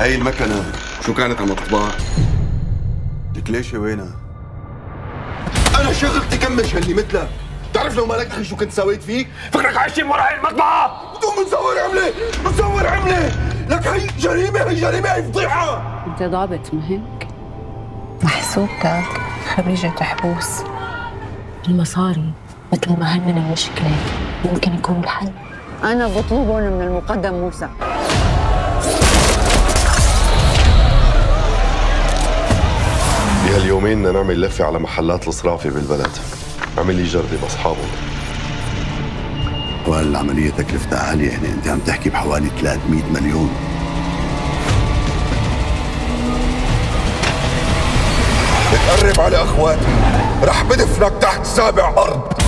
هاي المكنة شو كانت عم تطبع؟ لك ليش وينها؟ أنا شغلتي كمش اللي مثلك. بتعرف لو مالك أخي شو كنت سويت فيك؟ فكرك عايشين ورا هاي المطبعة؟ بدون بنصور عملة، بنصور عملة. لك هي جريمة، هي جريمة، هي فضيحة. انت ضابط ما هيك؟ محسوبتك خريجة حبوس. المصاري مثل ما هنن المشكلة يمكن يكون الحل. انا بطلبهم من المقدم موسى. بهاليومين بدنا نعمل لفة على محلات الصرافة بالبلد. عمل لي جردة بأصحابهم. وهالعملية تكلفتها عالية، يعني أنت عم تحكي بحوالي 300 مليون. بتقرب على أخواتي رح بدفنك تحت 7 أرض.